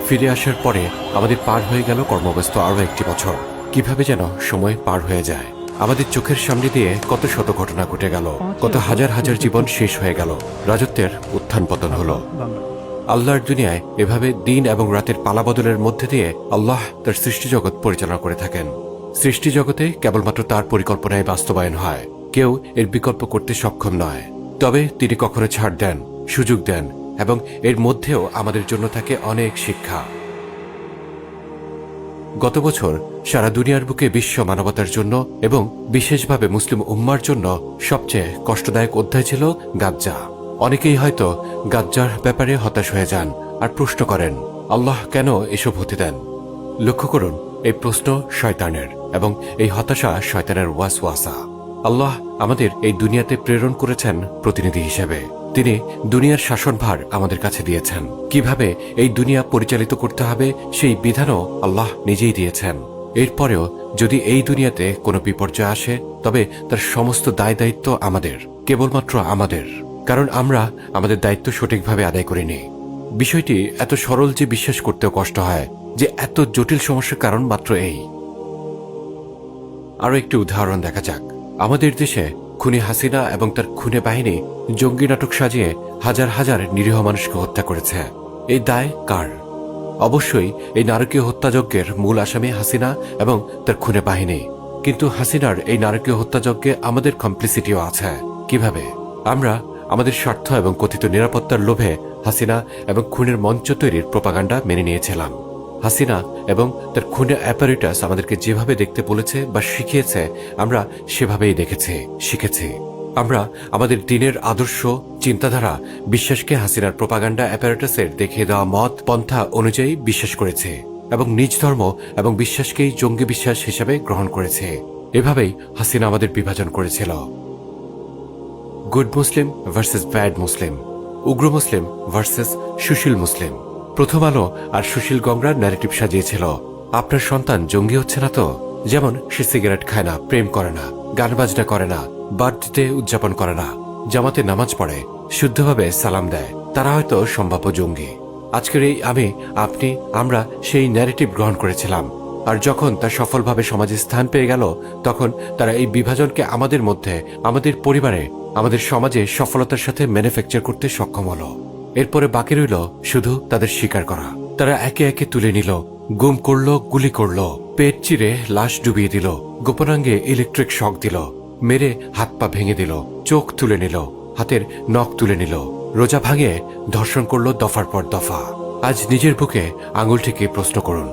ফিরে আসার পরে আমাদের পার হয়ে গেল কর্মব্যস্ত আরও একটি বছর। কিভাবে যেন সময় পার হয়ে যায়। আমাদের চোখের সামনে দিয়ে কত শত ঘটনা ঘটে গেল, কত হাজার হাজার জীবন শেষ হয়ে গেল, রাজত্বের উত্থান পতন হলো। আল্লাহর দুনিয়ায় এভাবে দিন এবং রাতের পালাবদলের মধ্যে দিয়ে আল্লাহ তার সৃষ্টিজগৎ পরিচালনা করে থাকেন। সৃষ্টিজগতে কেবলমাত্র তার পরিকল্পনায় বাস্তবায়ন হয়, কেউ এর বিকল্প করতে সক্ষম নয়। তবে তিনি কখনো ছাড় দেন, সুযোগ দেন, এবং এর মধ্যেও আমাদের জন্য থাকে অনেক শিক্ষা। গত বছর সারা দুনিয়ার বুকে বিশ্ব মানবতার জন্য এবং বিশেষভাবে মুসলিম উম্মার জন্য সবচেয়ে কষ্টদায়ক অধ্যায় ছিল গাজ্জা। অনেকেই হয়তো গাজ্জার ব্যাপারে হতাশ হয়ে যান আর প্রশ্ন করেন, আল্লাহ কেন এসব হতে দেন? লক্ষ্য করুন, এই প্রশ্ন শয়তানের, এবং এই হতাশা শয়তানের ওয়াসওয়াসা। আল্লাহ আমাদের এই দুনিয়াতে প্রেরণ করেছেন প্রতিনিধি হিসেবে। তিনি দুনিয়ার শাসনভার আমাদের কাছে দিয়েছেন। কিভাবে এই দুনিয়া পরিচালিত করতে হবে সেই বিধানও আল্লাহ নিজেই দিয়েছেন। এরপরেও যদি এই দুনিয়াতে কোনো বিপর্যয় আসে, তবে তার সমস্ত দায় দায়িত্ব আমাদের, কেবলমাত্র আমাদের, কারণ আমরা আমাদের দায়িত্ব সঠিকভাবে আদায় করিনি। বিষয়টি এত সরল যে বিশ্বাস করতেও কষ্ট হয় যে এত জটিল সমস্যার কারণ মাত্র এই। আরও একটি উদাহরণ দেখা যাক। আমাদের দেশে খুনি হাসিনা এবং তার খুনে বাহিনী জঙ্গি নাটক সাজিয়ে হাজার হাজার নিরীহ মানুষকে হত্যা করেছে। এই দায় কার? অবশ্যই এই নারকীয় হত্যাযজ্ঞের মূল আসামি হাসিনা এবং তার খুনে বাহিনী। কিন্তু হাসিনার এই নারকীয় হত্যাযজ্ঞে আমাদের কমপ্লিসিটিও আছে। কিভাবে? আমরা আমাদের স্বার্থ এবং কথিত নিরাপত্তার লোভে হাসিনা এবং খুনের মঞ্চ তৈরির প্রোপাগান্ডা মেনে নিয়েছিলাম। হাসিনা এবং তার খুনে অ্যাপারেটাস আমাদেরকে যেভাবে দেখতে বলেছে বা শিখিয়েছে, আমরা সেভাবেই দেখেছি, শিখেছি। আমরা আমাদের দিনের আদর্শ, চিন্তাধারা, বিশ্বাসকে হাসিনার প্রোপাগান্ডা অ্যাপারেটাসের দেখিয়ে দেওয়া মত পন্থা অনুযায়ী বিশ্বাস করেছে এবং নিজ ধর্ম এবং বিশ্বাসকেই জঙ্গি বিশ্বাস হিসাবে গ্রহণ করেছে। এভাবেই হাসিনা আমাদের বিভাজন করেছিল। গুড মুসলিম ভার্সেস ব্যাড মুসলিম, উগ্র মুসলিম ভার্সেস সুশীল মুসলিম। প্রথম আলো আর সুশীল গংরার ন্যারেটিভ সাজিয়েছিল, আপনার সন্তান জঙ্গি হচ্ছে না তো? যেমন সে সিগারেট খায় না, প্রেম করে না, গান বাজনা করে না, বার্থডে উদযাপন করে না, জামাতে নামাজ পড়ে, শুদ্ধভাবে সালাম দেয়, তারা হয়তো সম্ভাব্য জঙ্গি। আজকের এই আপনি, আমরা সেই ন্যারেটিভ গ্রহণ করেছিলাম। আর যখন তা সফলভাবে সমাজে স্থান পেয়ে গেল, তখন তারা এই বিভাজনকে আমাদের মধ্যে, আমাদের পরিবারে, আমাদের সমাজে সফলতার সাথে ম্যানুফ্যাকচার করতে সক্ষম হলো। এরপরে বাকি রইল শুধু তাদের স্বীকার করা। তারা একে একে তুলে নিল, গুম করল, গুলি করল, পেট চিরে লাশ ডুবিয়ে দিল, গোপনাঙ্গে ইলেকট্রিক শক দিল, মেরে হাত পা ভেঙে দিল, চোখ তুলে নিল, হাতের নখ তুলে নিল, রোজা ভাঙে ধর্ষণ করল দফার পর দফা। আজ নিজের বুকে আঙুল থেকে প্রশ্ন করুন,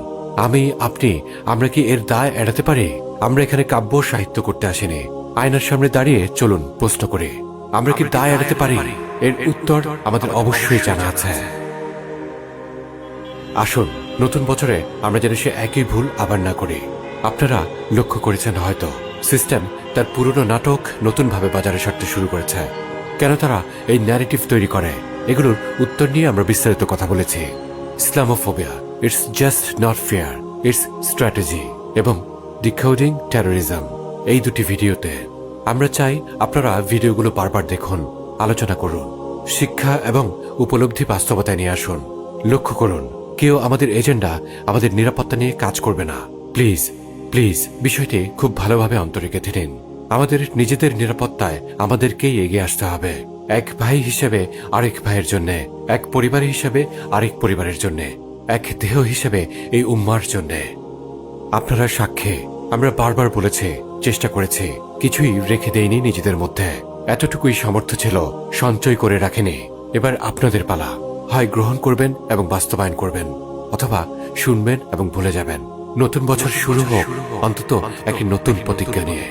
আপনি, আমরা কি এর দায় এড়াতে পারি? আমরা এখানে কাব্য সাহিত্য করতে আসিনি। আয়নার সামনে দাঁড়িয়ে চলুন প্রশ্ন করে, আমরা কি দায় এড়াতে পারি? এর উত্তর আমাদের অবশ্যই জানা আছে। আসুন নতুন বছরে আমরা যেন সে একই ভুল আবার না করি। আপনারা লক্ষ্য করেছেন হয়তো, সিস্টেম তার পুরনো নাটক নতুনভাবে বাজারে ছাড়তে শুরু করেছে। কেন তারা এই ন্যারেটিভ তৈরি করে, এগুলোর উত্তর নিয়ে আমরা বিস্তারিত কথা বলেছি। Islamophobia, it's just not fair, it's strategy, এবং ডিকোডিং টেরোরিজম, এই দুটি ভিডিওতে। আমরা চাই আপনারা ভিডিওগুলো বারবার দেখুন, আলোচনা করুন, শিক্ষা এবং উপলব্ধি বাস্তবতায় নিয়ে আসুন। লক্ষ্য করুন, কেউ আমাদের এজেন্ডা, আমাদের নিরাপত্তা নিয়ে কাজ করবে না। প্লিজ প্লিজ বিষয়টি খুব ভালোভাবে অন্তরে গেঁথে নিন। আমাদের নিজেদের নিরাপত্তায় আমাদেরকেই এগিয়ে আসতে হবে। এক ভাই হিসেবে আরেক ভাইয়ের জন্যে, এক পরিবার হিসেবে আরেক পরিবারের জন্যে, এক দেহ হিসেবে এই উম্মার জন্যে। আপনারা সাক্ষী, আমরা বারবার বলেছি, চেষ্টা করেছি, কিছুই রেখে দেয়নি নিজেদের মধ্যে। এতটুকুই সামর্থ্য ছিল, সঞ্চয় করে রাখেনি। এবার আপনাদের পালা। হয় গ্রহণ করবেন এবং বাস্তবায়ন করবেন, অথবা শুনবেন এবং ভুলে যাবেন। নতুন বছর শুরু হোক অন্তত একটি নতুন প্রতিজ্ঞা নিয়ে।